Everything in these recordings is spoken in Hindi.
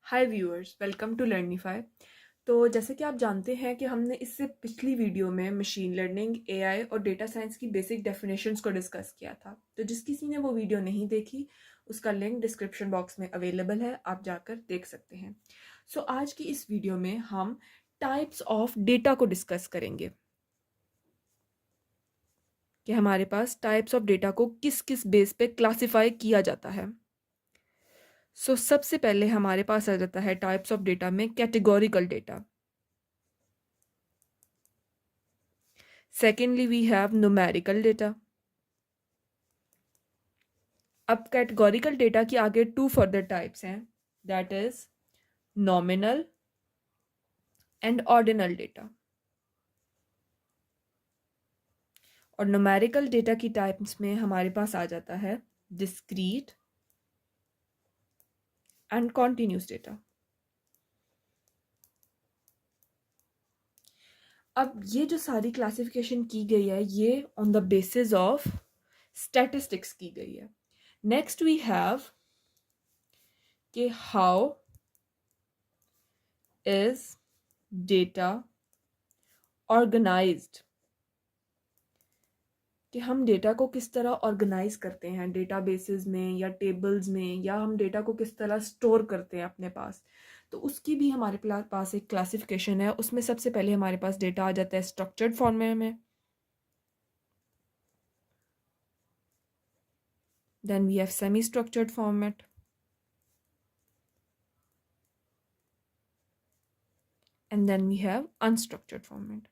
Hi viewers, welcome to Learnify. तो जैसे कि आप जानते हैं कि हमने इससे पिछली वीडियो में मशीन लर्निंग, एआई और डेटा साइंस की बेसिक डेफिनेशंस को डिस्कस किया था। तो जिस किसी ने वो वीडियो नहीं देखी, उसका लिंक डिस्क्रिप्शन बॉक्स में अवेलेबल है, आप जाकर देख सकते हैं। सो आज की इस वीडियो में हम टाइप्स ऑफ डेटा को डिस्कस करेंगे कि हमारे पास टाइप्स ऑफ डेटा को किस किस बेस पे क्लासिफाई किया जाता है। सबसे पहले हमारे पास आ जाता है टाइप्स ऑफ डेटा में categorical data. Secondly, we have numerical data. अब कैटेगोरिकल डेटा की आगे टू फर्दर टाइप्स हैं, that is nominal and ordinal data. और न्यूमेरिकल डेटा की टाइप्स में हमारे पास आ जाता है डिस्क्रीट एंड कॉन्टिन्यूस डेटा। अब ये जो सारी क्लासिफिकेशन की गई है, ये on the basis of statistics की गई है। नेक्स्ट वी हैव कि हाउ इज डेटा ऑर्गेनाइज्ड, कि हम डेटा को किस तरह ऑर्गेनाइज करते हैं डेटाबेसेस में या टेबल्स में, या हम डेटा को किस तरह स्टोर करते हैं अपने पास। तो उसकी भी हमारे पास एक क्लासिफिकेशन है। उसमें सबसे पहले हमारे पास डेटा आ जाता है स्ट्रक्चर्ड फॉर्मेट में, then we have semi structured format, and then we have unstructured format.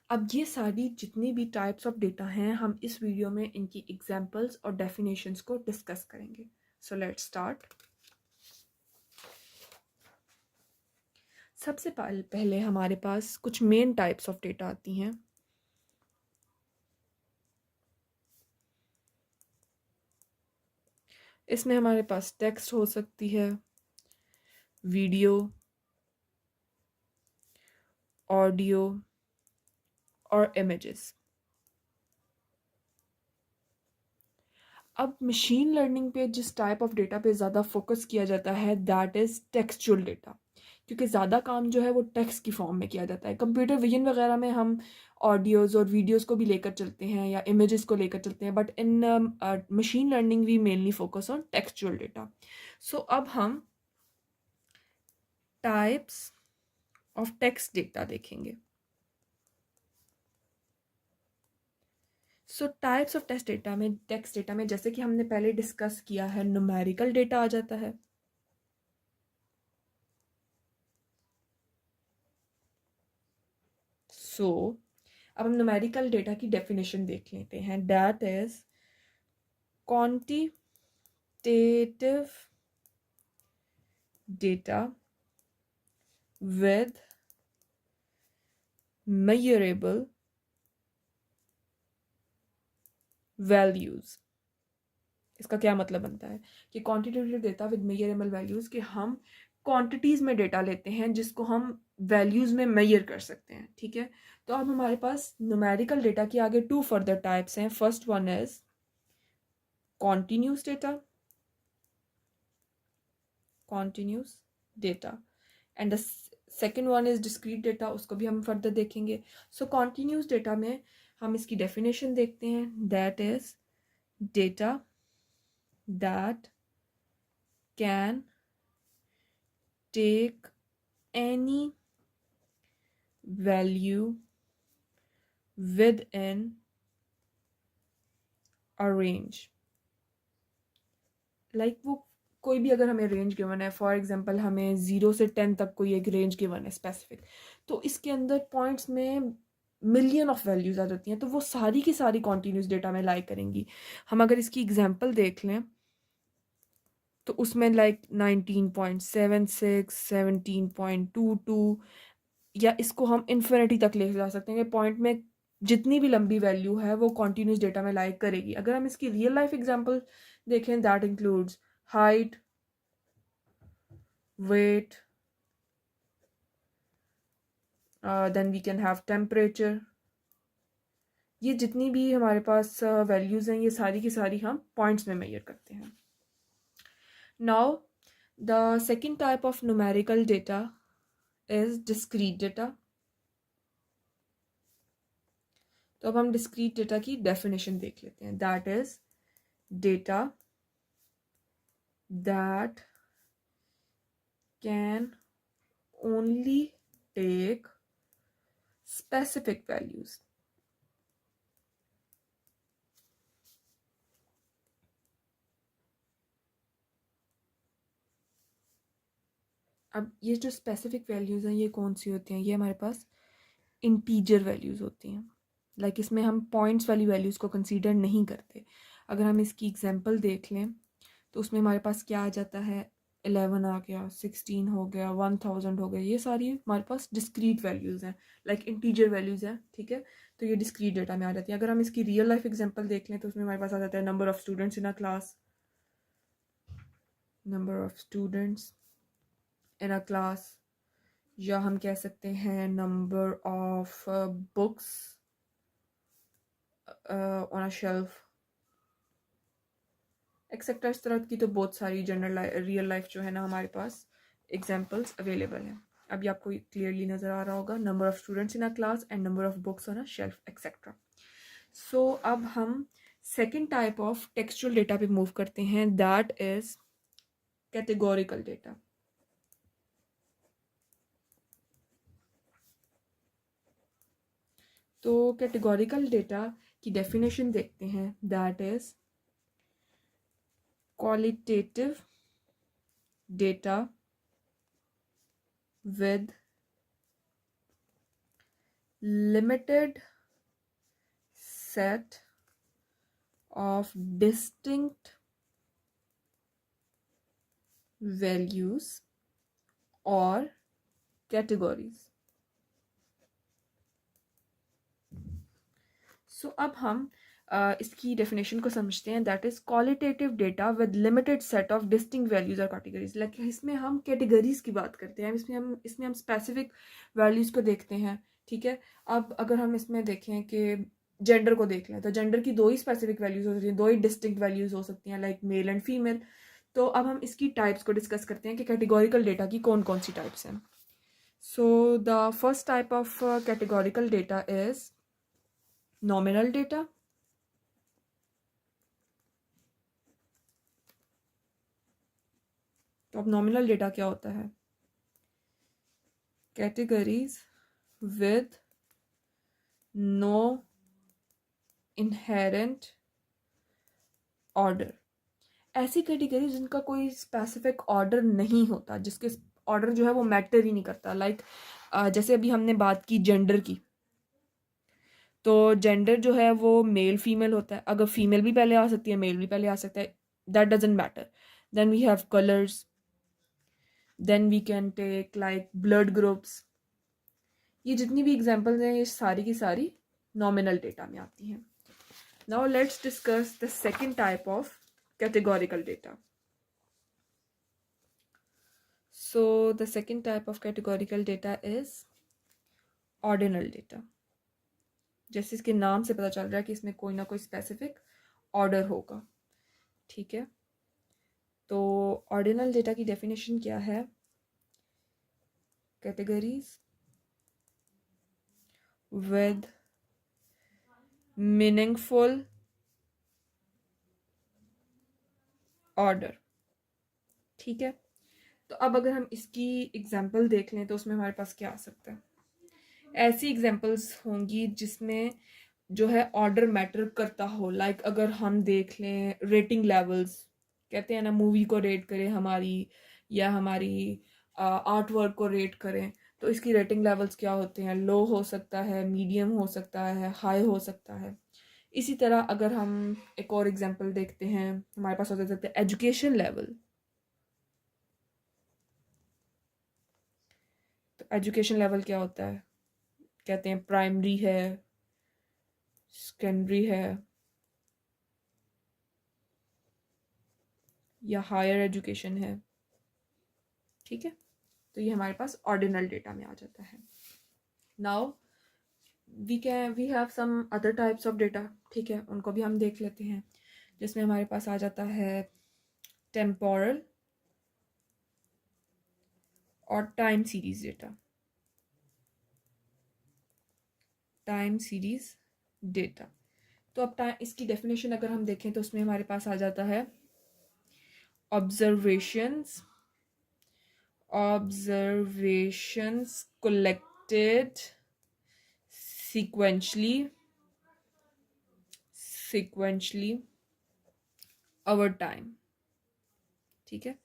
अब ये सारी जितनी भी टाइप्स ऑफ डेटा हैं, हम इस वीडियो में इनकी एग्जांपल्स और डेफिनेशंस को डिस्कस करेंगे। So let's start. सबसे पहले हमारे पास कुछ मेन टाइप्स ऑफ डेटा आती हैं। इसमें हमारे पास टेक्स्ट हो सकती है, वीडियो, ऑडियो और इमेजेस। अब मशीन लर्निंग पे जिस टाइप ऑफ डेटा पे ज़्यादा फोकस किया जाता है, दैट इज़ टेक्सचुअल डेटा, क्योंकि ज़्यादा काम जो है वो टेक्स्ट की फॉर्म में किया जाता है। कंप्यूटर विजन वगैरह में हम ऑडियोज़ और वीडियोज़ को भी लेकर चलते हैं या इमेजेस को लेकर चलते हैं, but in machine learning we mainly focus on textual data. So अब हम टाइप्स ऑफ टेक्स्ट डेटा देखेंगे। टाइप्स ऑफ टेक्स्ट डेटा में जैसे कि हमने पहले डिस्कस किया है, न्यूमेरिकल डेटा आ जाता है। अब हम न्यूमेरिकल डेटा की डेफिनेशन देख लेते हैं। That is quantitative data with measurable values. इसका क्या मतलब बनता है कि quantitative data with measurable values, कि हम क्वांटिटीज में डेटा लेते हैं जिसको हम वैल्यूज में मेजर कर सकते हैं। ठीक है, तो अब हमारे पास न्यूमेरिकल डेटा की आगे टू फर्दर टाइप्स हैं। First one is continuous data and the second one is discrete data, उसको भी हम फर्दर देखेंगे। कॉन्टिन्यूस डेटा में हम इसकी डेफिनेशन देखते हैं। That is data that can take any value within a range। वो कोई भी अगर हमें रेंज गिवन है, फॉर एग्जांपल हमें 0 से 10 तक कोई एक रेंज गिवन है स्पेसिफिक, तो इसके अंदर पॉइंट्स में मिलियन ऑफ वैल्यूज आ जाती हैं, तो वो सारी की सारी कॉन्टिन्यूस डेटा में लाई करेंगी। हम अगर इसकी एग्जांपल देख लें तो उसमें 19.76, 17.22, या इसको हम इन्फिनिटी तक ले जा सकते हैं कि पॉइंट में जितनी भी लंबी वैल्यू है वो कॉन्टिन्यूस डेटा में लाइक करेगी। अगर हम इसकी रियल लाइफ एग्जांपल देखें, that includes height, weight, then we can have temperature. ये जितनी भी हमारे पास वैल्यूज हैं, ये सारी की सारी हम पॉइंट्स में मेजर करते हैं। Now the second type of numerical data is discrete data. तो अब हम डिस्क्रीट डेटा की डेफिनेशन देख लेते हैं। That is data that can only take specific values। अब ये जो स्पेसिफिक वैल्यूज़ हैं ये कौन सी होती हैं? ये हमारे पास इंटीजर वैल्यूज़ होती हैं। लाइक इसमें हम पॉइंट्स वाली वैल्यूज़ को कंसीडर नहीं करते। अगर हम इसकी एग्जांपल देख लें तो उसमें हमारे पास क्या आ जाता है, 11 आ गया, 16 हो गया, 1000 हो गया, ये सारी हमारे पास डिस्क्रीट वैल्यूज़ हैं, लाइक इंटीजर वैल्यूज़ हैं, ठीक है। तो ये डिस्क्रीट डेटा में आ जाती है। अगर हम इसकी रियल लाइफ एग्जांपल देख लें तो उसमें हमारे पास आ जाता है number of students in a class, number of students in a class, या हम कह सकते हैं number of books on a shelf etcetera. इस तरह की तो बहुत सारी जनरल रियल लाइफ जो है ना हमारे पास एग्जांपल्स अवेलेबल हैं। अभी आपको क्लियरली नज़र आ रहा होगा, number of students in a class and number of books on a shelf etcetera. So अब हम second type of textual data पे मूव करते हैं, दैट इज कैटेगोरिकल डेटा। तो कैटेगोरिकल डेटा की डेफिनेशन देखते हैं, that is qualitative data with limited set of distinct values or categories। सो अब हम इसकी डेफिनेशन को समझते हैं, that is qualitative data with limited set of distinct values और कैटेगरीज। लाइक इसमें हम कैटेगरीज की बात करते हैं, इसमें हम स्पेसिफिक वैल्यूज को देखते हैं, ठीक है। अब अगर हम इसमें देखें कि जेंडर को देख लें तो जेंडर की दो ही स्पेसिफिक वैल्यूज हो सकती हैं, दो ही डिस्टिंक्ट वैल्यूज हो सकती हैं, लाइक मेल एंड फीमेल। तो अब हम इसकी टाइप्स को डिस्कस करते हैं कि कैटेगोरिकल डेटा की कौन कौन सी टाइप्स हैं। So the first type of categorical data is nominal data. तो अब नॉमिनल डेटा क्या होता है? Categories with no inherent order. ऐसी कैटेगरी जिनका कोई स्पेसिफिक ऑर्डर नहीं होता, जिसके ऑर्डर जो है वो मैटर ही नहीं करता। लाइक जैसे अभी हमने बात की जेंडर की, तो जेंडर जो है वो मेल फीमेल होता है। अगर फीमेल भी पहले आ सकती है, मेल भी पहले आ सकता है, that doesn't matter. Then we have colours, then we can take like blood groups. ये जितनी भी एग्जांपल्स हैं ये सारी की सारी नॉमिनल डेटा में आती हैं। Now let's discuss the second type of categorical data. So the second type of categorical data is ordinal data. जैसे इसके नाम से पता चल रहा है कि इसमें कोई ना कोई स्पेसिफिक ऑर्डर होगा, ठीक है। तो ऑर्डिनल डेटा की डेफिनेशन क्या है? कैटेगरीज विद मीनिंगफुल ऑर्डर, ठीक है। तो अब अगर हम इसकी एग्जांपल देख लें तो उसमें हमारे पास क्या आ सकता है? ऐसी एग्जांपल्स होंगी जिसमें जो है ऑर्डर मैटर करता हो। लाइक अगर हम देख लें रेटिंग लेवल्स, कहते हैं ना मूवी को रेट करें हमारी, या हमारी आर्ट वर्क को रेट करें, तो इसकी रेटिंग लेवल्स क्या होते हैं? लो हो सकता है, मीडियम हो सकता है, हाई हो सकता है। इसी तरह अगर हम एक और एग्जांपल देखते हैं, हमारे पास हो सकता है एजुकेशन लेवल। तो एजुकेशन लेवल क्या होता है? कहते हैं प्राइमरी है, सेकेंडरी है, या हायर एजुकेशन है, ठीक है। तो ये हमारे पास ऑर्डिनल डेटा में आ जाता है। Now we have some other types of data, ठीक है, उनको भी हम देख लेते हैं। जिसमें हमारे पास आ जाता है टेम्पोरल और time series data. Time series data. तो अब टाइम, इसकी डेफिनेशन अगर हम देखें तो उसमें हमारे पास आ जाता है observations collected sequentially over time। ठीक है,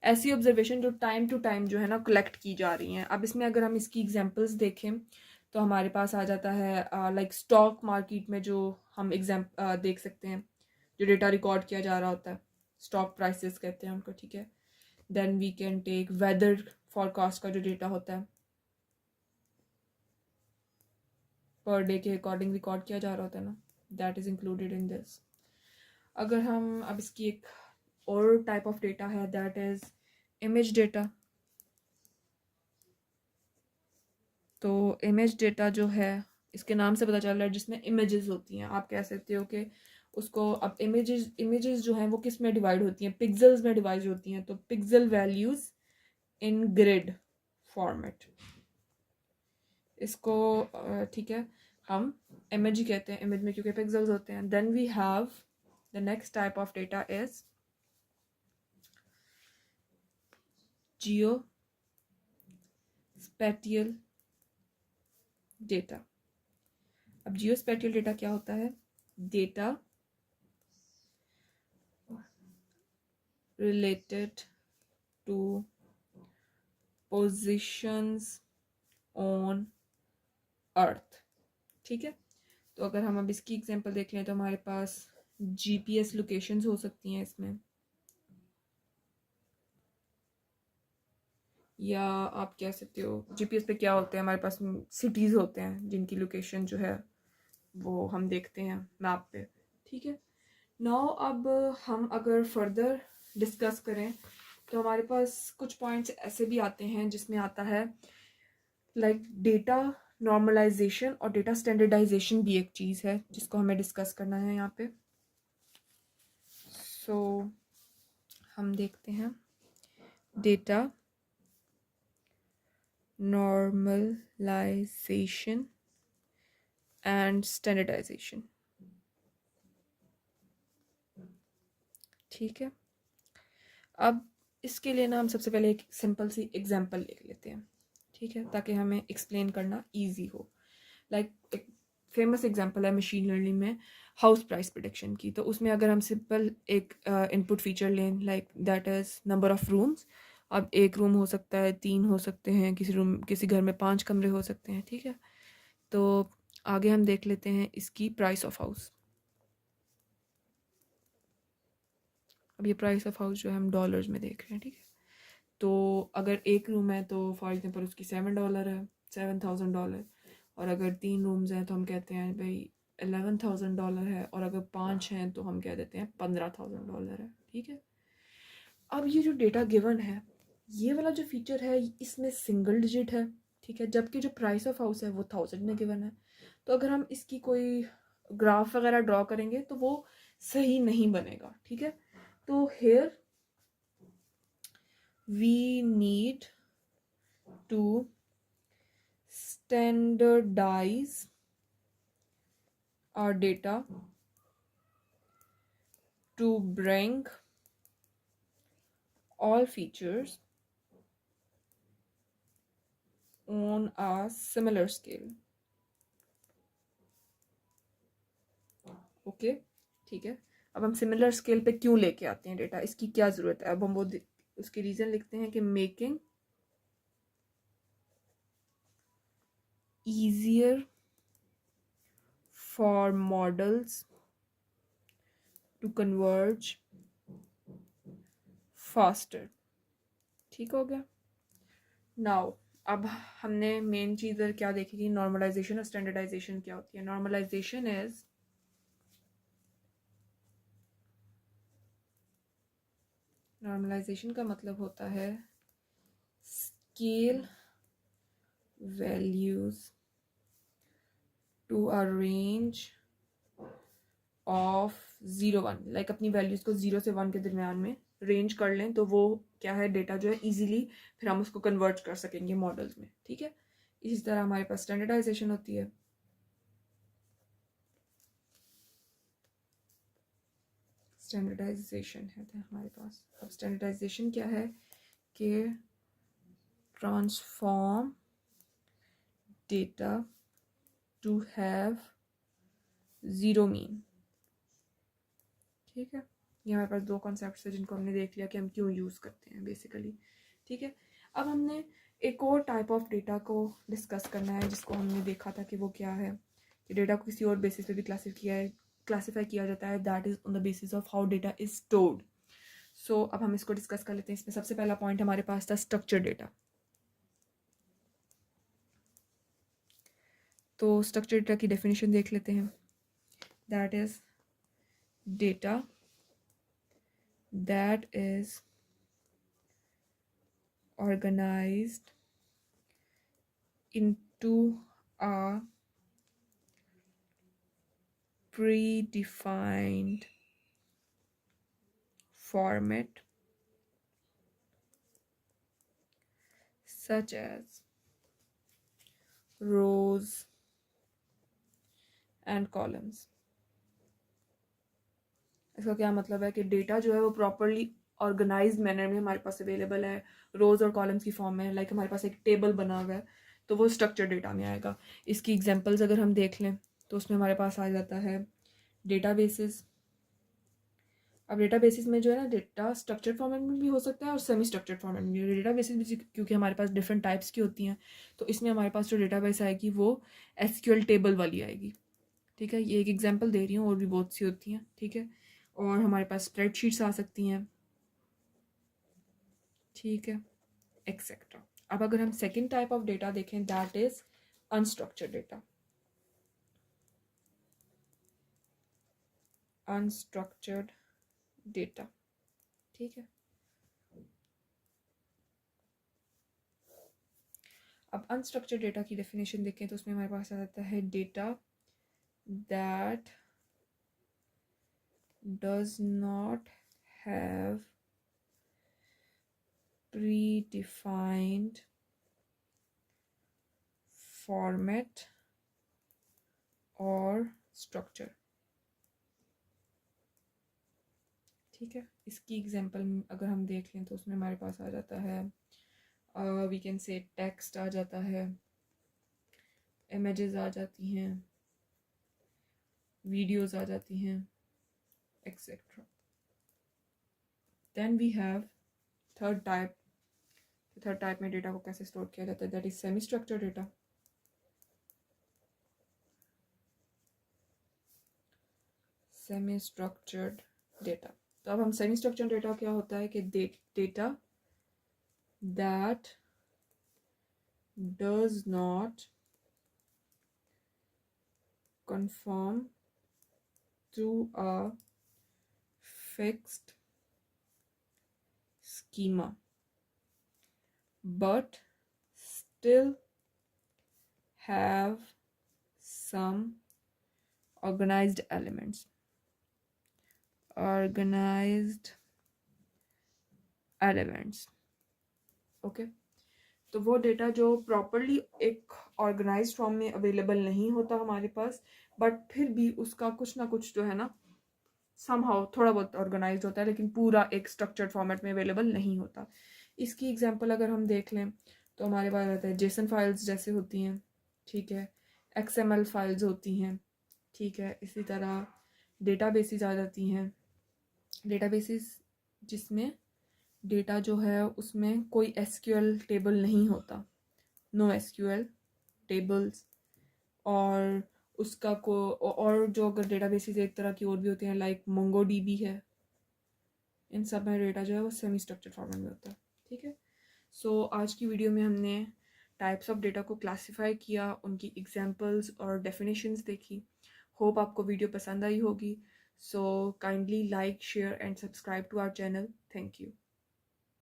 ऐसी ऑब्जर्वेशन जो टाइम टू टाइम जो है ना कलेक्ट की जा रही हैं। अब इसमें अगर हम इसकी एग्जांपल्स देखें तो हमारे पास आ जाता है लाइक स्टॉक मार्केट में जो हम देख सकते हैं, जो डेटा रिकॉर्ड किया जा रहा होता है, स्टॉक प्राइसेस कहते हैं उनको। ठीक है, then we can take weather forecast का जो डेटा होता है, पर डे के अकॉर्डिंग रिकॉर्ड किया जा रहा होता है ना, that is included in this. अगर हम अब इसकी एक और टाइप ऑफ डेटा है, दैट इज इमेज डेटा। तो इमेज डेटा जो है, इसके नाम से पता चल रहा है जिसमें इमेजेस होती हैं। आप कह सकते हो कि उसको, अब इमेजेस जो हैं वो किस में डिवाइड होती हैं, पिक्सल्स में डिवाइड होती हैं। तो pixel values in grid format, इसको ठीक है हम इमेज ही कहते हैं, इमेज में क्योंकि पिक्सल्स होते हैं। Then we have the next type of data is geo spatial data. अब जियो स्पेटियल डेटा क्या होता है? Data related to positions on earth. ठीक है, तो अगर हम अब इसकी एग्जांपल देख लें तो हमारे पास जीपीएस लोकेशंस हो सकती हैं इसमें, या आप कह सकते हो जीपीएस पे क्या होते हैं, हमारे पास सिटीज़ होते हैं जिनकी लोकेशन जो है वो हम देखते हैं मैप पे। ठीक है, नाउ अब हम अगर फर्दर डिस्कस करें तो हमारे पास कुछ पॉइंट्स ऐसे भी आते हैं जिसमें आता है लाइक डेटा नॉर्मलाइजेशन और डेटा स्टैंडर्डाइजेशन भी एक चीज़ है जिसको हमें डिस्कस करना है यहाँ पे। सो हम देखते हैं डेटा नॉर्मलाइजेशन एंड स्टैंडर्डाइजेशन। ठीक है, अब इसके लिए ना हम सबसे पहले एक सिंपल सी एग्जांपल लिख लेते हैं। ठीक है, ताकि हमें एक्सप्लेन करना इजी हो। लाइक एक फेमस एग्जांपल है मशीन लर्निंग में हाउस प्राइस प्रेडिक्शन की। तो उसमें अगर हम सिंपल एक इनपुट फीचर लें like that is number of rooms. अब एक रूम हो सकता है, 3 हो सकते हैं, किसी घर में 5 कमरे हो सकते हैं। ठीक है, तो आगे हम देख लेते हैं इसकी प्राइस ऑफ हाउस। अब ये प्राइस ऑफ हाउस जो है हम डॉलर्स में देख रहे हैं। ठीक है, तो अगर एक रूम है तो फॉर एग्जांपल उसकी $7 है, $7,000। और अगर 3 रूम्स हैं तो हम कहते हैं भाई $11,000 है, और अगर 5 हैं तो हम कह देते हैं $15,000 है। ठीक है, अब ये जो डेटा गिवन है, ये वाला जो फीचर है इसमें सिंगल डिजिट है। ठीक है, जबकि जो प्राइस ऑफ हाउस है वो 1000 में गिवन है। तो अगर हम इसकी कोई ग्राफ वगैरह ड्रॉ करेंगे तो वो सही नहीं बनेगा। ठीक है, तो hair we need to standardize our data to bring all features on a similar scale. Okay ठीक है, अब हम सिमिलर स्केल पे क्यों लेके आते हैं डेटा, इसकी क्या ज़रूरत है? अब हम वो उसकी रीज़न लिखते हैं कि making easier for models to converge faster। ठीक हो गया। नाउ अब हमने मेन चीज़ क्या देखी कि नॉर्मलाइजेशन और स्टैंडर्डाइजेशन क्या होती है। नॉर्मलाइजेशन इज नॉर्मलाइजेशन का मतलब होता है scale values to a range of 0 1, like अपनी वैल्यूज को 0 से 1 के दरमियान में रेंज कर लें तो वो क्या है, डेटा जो है इजीली फिर हम उसको कन्वर्ट कर सकेंगे मॉडल्स में, ठीक है। इसी तरह हमारे पास स्टैंडर्डाइजेशन होती है। स्टैंडर्डाइजेशन है हमारे पास। अब स्टैंडर्डाइजेशन क्या है कि transform data to have zero mean, ठीक है। ये हमारे पास दो कॉन्सेप्ट्स है जिनको हमने देख लिया कि हम क्यों यूज़ करते हैं बेसिकली, ठीक है। अब हमने एक और टाइप ऑफ डेटा को डिस्कस करना है जिसको हमने देखा था कि वो क्या है, कि डेटा को किसी और बेसिस पे भी क्लासीफाई किया जाता है, that is on the basis of how data is stored. So अब हम इसको डिस्कस कर लेते हैं। इसमें सबसे पहला पॉइंट हमारे पास था स्ट्रक्चर डेटा। तो स्ट्रक्चर डेटा की डेफिनेशन देख लेते हैं। That is data that is organized into a predefined format such as rows and columns। इसका क्या मतलब है कि डेटा जो है वो प्रॉपरली ऑर्गेनाइज्ड मैनर में हमारे पास अवेलेबल है, रोज और कॉलम्स की फॉर्म में। लाइक हमारे पास एक टेबल बना हुआ है तो वो स्ट्रक्चर डेटा में आएगा। इसकी एग्जांपल्स अगर हम देख लें तो उसमें हमारे पास आ जाता है डेटाबेसेस। अब डेटाबेसेस में जो है ना, डेटा स्ट्रक्चर्ड फॉर्मेट में भी हो सकता है और सेमी स्ट्रक्चर्ड फॉर्मेट में भी। डेटाबेसेस भी क्योंकि हमारे पास डिफरेंट टाइप्स की होती हैं तो इसमें हमारे पास जो डेटाबेस आएगी वो एसक्यूएल टेबल वाली आएगी, ठीक है। ये एक एग्जांपल दे रही हूँ, और भी बहुत सी होती हैं, ठीक है। और हमारे पास स्प्रेडशीट्स आ सकती हैं, ठीक है, एक्सेट्रा। अब अगर हम सेकेंड टाइप ऑफ डेटा देखें, that is unstructured data. Unstructured data, ठीक है। अब अनस्ट्रक्चर्ड डेटा की डेफिनेशन देखें तो उसमें हमारे पास आ जाता है data that does not have predefined format और structure, ठीक है। इसकी एग्जांपल अगर हम देख लें तो उसमें हमारे पास आ जाता है वी कैन से टेक्स्ट आ जाता है, इमेजेस आ जाती हैं, वीडियोस आ जाती हैं, etcetera. Then we have third type. Third type में डेटा को कैसे स्टोर किया जाता है, that is semi structured data. Semi structured data. तो अब हम सेमी स्ट्रक्चर्ड डेटा क्या होता है कि data that does not conform to a fixed schema but still have some organized elements। Okay. तो वो डेटा जो प्रॉपरली एक ऑर्गेनाइज्ड फॉर्म में अवेलेबल नहीं होता हमारे पास, बट फिर भी उसका कुछ ना कुछ जो है ना समहाउ थोड़ा बहुत ऑर्गेनाइज्ड होता है, लेकिन पूरा एक स्ट्रक्चर्ड फॉर्मेट में अवेलेबल नहीं होता। इसकी एग्जांपल अगर हम देख लें तो हमारे पास रहता है जेसन फाइल्स जैसे होती हैं, ठीक है, एक्सएमएल फाइल्स होती हैं, ठीक है। इसी तरह डेटाबेसेस आ जाती हैं, डेटाबेसेस जिसमें डेटा जो है उसमें कोई एसक्यूएल टेबल नहीं होता, नो एसक्यूएल टेबल्स। और उसका को और जो अगर डेटाबेसेस एक तरह की और भी होती हैं लाइक मोंगोडीबी है, इन सब में डेटा जो है वो सेमी स्ट्रक्चर्ड फॉर्मेट में होता है, ठीक है। सो आज की वीडियो में हमने टाइप्स ऑफ डेटा को क्लासिफाई किया, उनकी एग्जांपल्स और डेफिनेशंस देखी। होप आपको वीडियो पसंद आई होगी। So kindly like, share and subscribe to our channel. Thank you.